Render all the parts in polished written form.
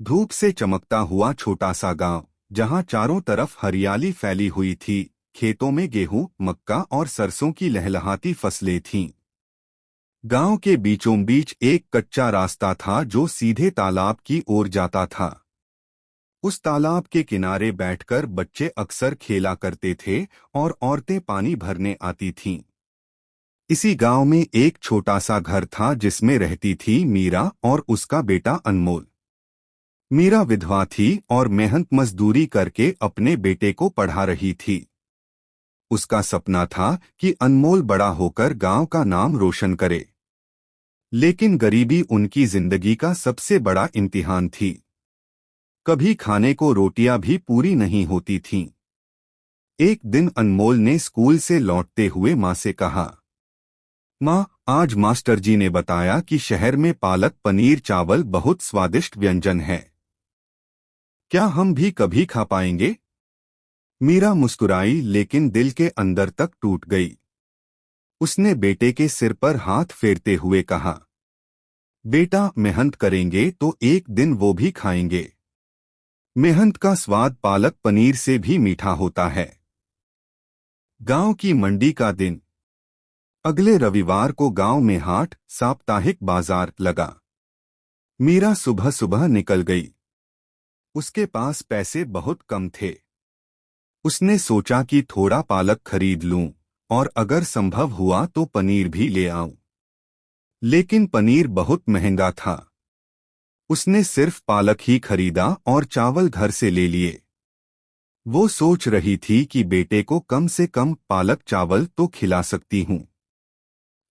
धूप से चमकता हुआ छोटा सा गांव, जहां चारों तरफ हरियाली फैली हुई थी। खेतों में गेहूं, मक्का और सरसों की लहलहाती फसलें थीं। गांव के बीचों बीच एक कच्चा रास्ता था जो सीधे तालाब की ओर जाता था। उस तालाब के किनारे बैठकर बच्चे अक्सर खेला करते थे और औरतें पानी भरने आती थीं। इसी गांव में एक छोटा सा घर था जिसमें रहती थी मीरा और उसका बेटा अनमोल। मीरा विधवा थी और मेहनत मजदूरी करके अपने बेटे को पढ़ा रही थी। उसका सपना था कि अनमोल बड़ा होकर गांव का नाम रोशन करे। लेकिन गरीबी उनकी जिंदगी का सबसे बड़ा इम्तिहान थी। कभी खाने को रोटियां भी पूरी नहीं होती थीं। एक दिन अनमोल ने स्कूल से लौटते हुए माँ से कहा, माँ, आज मास्टर जी ने बताया कि शहर में पालक पनीर चावल बहुत स्वादिष्ट व्यंजन है। क्या हम भी कभी खा पाएंगे? मीरा मुस्कुराई लेकिन दिल के अंदर तक टूट गई। उसने बेटे के सिर पर हाथ फेरते हुए कहा, बेटा, मेहनत करेंगे तो एक दिन वो भी खाएंगे। मेहनत का स्वाद पालक पनीर से भी मीठा होता है। गांव की मंडी का दिन। अगले रविवार को गांव में हाट, साप्ताहिक बाजार लगा। मीरा सुबह सुबह निकल गई। उसके पास पैसे बहुत कम थे। उसने सोचा कि थोड़ा पालक खरीद लूं और अगर संभव हुआ तो पनीर भी ले आऊं। लेकिन पनीर बहुत महंगा था। उसने सिर्फ पालक ही खरीदा और चावल घर से ले लिए। वो सोच रही थी कि बेटे को कम से कम पालक चावल तो खिला सकती हूं।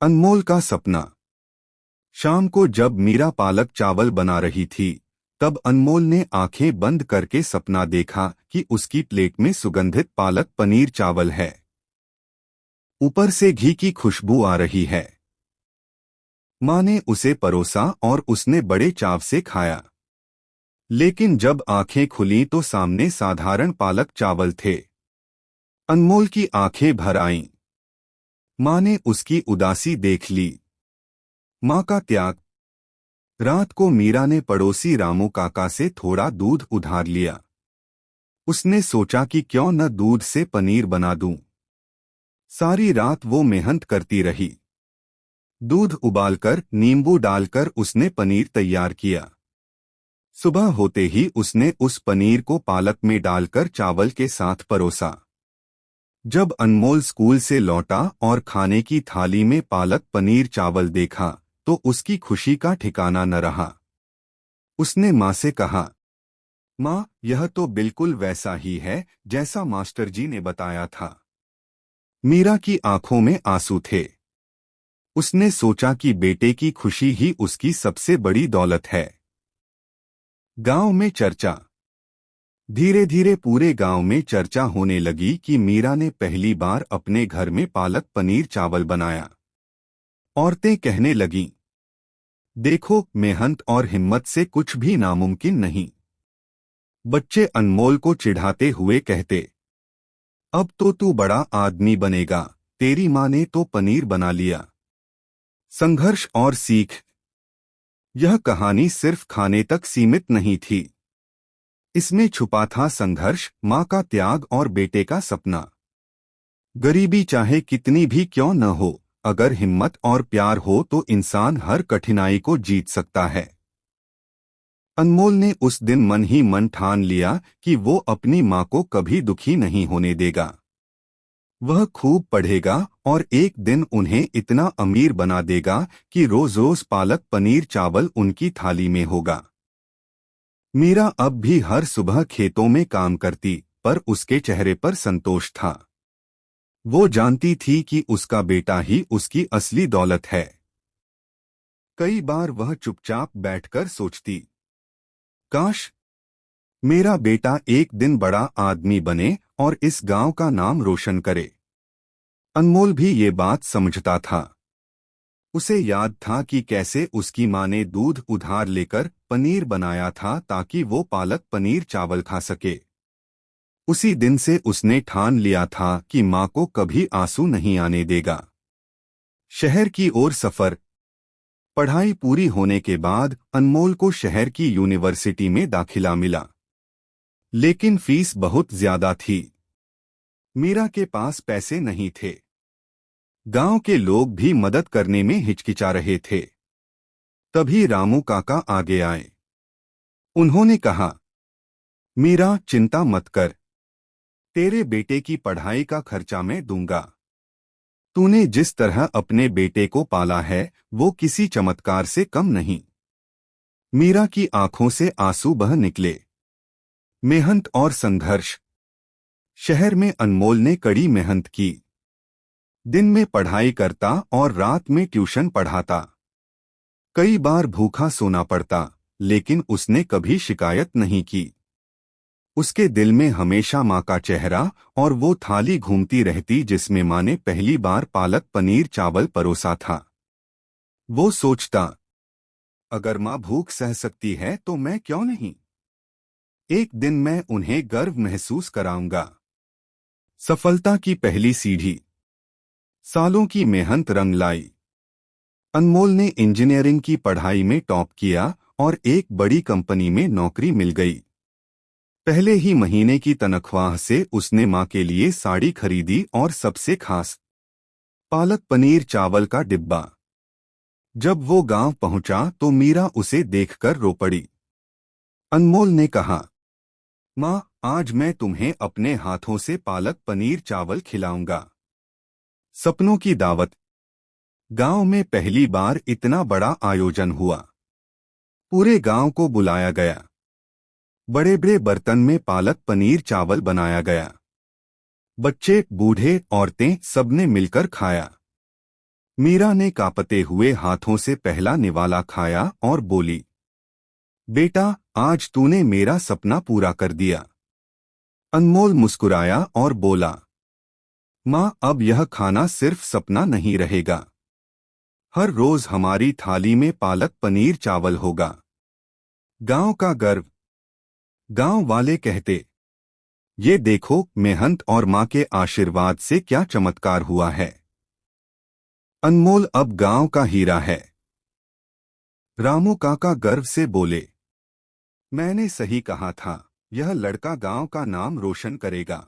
अनमोल का सपना। शाम को जब मीरा पालक चावल बना रही थी, तब अनमोल ने आंखें बंद करके सपना देखा कि उसकी प्लेट में सुगंधित पालक पनीर चावल है। ऊपर से घी की खुशबू आ रही है। माँ ने उसे परोसा और उसने बड़े चाव से खाया। लेकिन जब आंखें खुलीं तो सामने साधारण पालक चावल थे। अनमोल की आंखें भर आईं। माँ ने उसकी उदासी देख ली। माँ का त्याग। रात को मीरा ने पड़ोसी रामू काका से थोड़ा दूध उधार लिया। उसने सोचा कि क्यों न दूध से पनीर बना दूं। सारी रात वो मेहनत करती रही। दूध उबालकर नींबू डालकर उसने पनीर तैयार किया। सुबह होते ही उसने उस पनीर को पालक में डालकर चावल के साथ परोसा। जब अनमोल स्कूल से लौटा और खाने की थाली में पालक पनीर चावल देखा तो उसकी खुशी का ठिकाना न रहा। उसने माँ से कहा, माँ, यह तो बिल्कुल वैसा ही है जैसा मास्टर जी ने बताया था। मीरा की आंखों में आंसू थे। उसने सोचा कि बेटे की खुशी ही उसकी सबसे बड़ी दौलत है। गांव में चर्चा। धीरे धीरे पूरे गांव में चर्चा होने लगी कि मीरा ने पहली बार अपने घर में पालक पनीर चावल बनाया। औरतें कहने लगीं, देखो, मेहनत और हिम्मत से कुछ भी नामुमकिन नहीं। बच्चे अनमोल को चिढ़ाते हुए कहते, अब तो तू बड़ा आदमी बनेगा, तेरी माँ ने तो पनीर बना लिया। संघर्ष और सीख। यह कहानी सिर्फ खाने तक सीमित नहीं थी। इसमें छुपा था संघर्ष, माँ का त्याग और बेटे का सपना। गरीबी चाहे कितनी भी क्यों न हो, अगर हिम्मत और प्यार हो तो इंसान हर कठिनाई को जीत सकता है। अनमोल ने उस दिन मन ही मन ठान लिया कि वो अपनी माँ को कभी दुखी नहीं होने देगा। वह खूब पढ़ेगा और एक दिन उन्हें इतना अमीर बना देगा कि रोज रोज पालक पनीर चावल उनकी थाली में होगा। मीरा अब भी हर सुबह खेतों में काम करती, पर उसके चेहरे पर संतोष था। वो जानती थी कि उसका बेटा ही उसकी असली दौलत है। कई बार वह चुपचाप बैठकर सोचती, काश मेरा बेटा एक दिन बड़ा आदमी बने और इस गांव का नाम रोशन करे। अनमोल भी ये बात समझता था। उसे याद था कि कैसे उसकी माँ ने दूध उधार लेकर पनीर बनाया था ताकि वो पालक पनीर चावल खा सके। उसी दिन से उसने ठान लिया था कि माँ को कभी आंसू नहीं आने देगा। शहर की ओर सफर। पढ़ाई पूरी होने के बाद अनमोल को शहर की यूनिवर्सिटी में दाखिला मिला, लेकिन फीस बहुत ज्यादा थी। मीरा के पास पैसे नहीं थे। गांव के लोग भी मदद करने में हिचकिचा रहे थे। तभी रामू काका आगे आए। उन्होंने कहा, मीरा, चिंता मत कर, तेरे बेटे की पढ़ाई का खर्चा मैं दूंगा। तूने जिस तरह अपने बेटे को पाला है वो किसी चमत्कार से कम नहीं। मीरा की आंखों से आंसू बह निकले। मेहनत और संघर्ष। शहर में अनमोल ने कड़ी मेहनत की। दिन में पढ़ाई करता और रात में ट्यूशन पढ़ाता। कई बार भूखा सोना पड़ता, लेकिन उसने कभी शिकायत नहीं की। उसके दिल में हमेशा माँ का चेहरा और वो थाली घूमती रहती जिसमें माँ ने पहली बार पालक पनीर चावल परोसा था। वो सोचता, अगर माँ भूख सह सकती है तो मैं क्यों नहीं। एक दिन मैं उन्हें गर्व महसूस कराऊंगा। सफलता की पहली सीढ़ी। सालों की मेहनत रंग लाई। अनमोल ने इंजीनियरिंग की पढ़ाई में टॉप किया और एक बड़ी कंपनी में नौकरी मिल गई। पहले ही महीने की तनख्वाह से उसने माँ के लिए साड़ी खरीदी और सबसे खास पालक पनीर चावल का डिब्बा। जब वो गांव पहुंचा तो मीरा उसे देखकर रो पड़ी। अनमोल ने कहा, माँ, आज मैं तुम्हें अपने हाथों से पालक पनीर चावल खिलाऊंगा। सपनों की दावत। गांव में पहली बार इतना बड़ा आयोजन हुआ। पूरे गांव को बुलाया गया। बड़े बड़े बर्तन में पालक पनीर चावल बनाया गया। बच्चे, बूढ़े, औरतें सबने मिलकर खाया। मीरा ने कांपते हुए हाथों से पहला निवाला खाया और बोली, बेटा, आज तूने मेरा सपना पूरा कर दिया। अनमोल मुस्कुराया और बोला, माँ, अब यह खाना सिर्फ सपना नहीं रहेगा। हर रोज हमारी थाली में पालक पनीर चावल होगा। गांव का गर्व। गांव वाले कहते, ये देखो, मेहनत और माँ के आशीर्वाद से क्या चमत्कार हुआ है। अनमोल अब गांव का हीरा है। रामू काका गर्व से बोले, मैंने सही कहा था, यह लड़का गांव का नाम रोशन करेगा।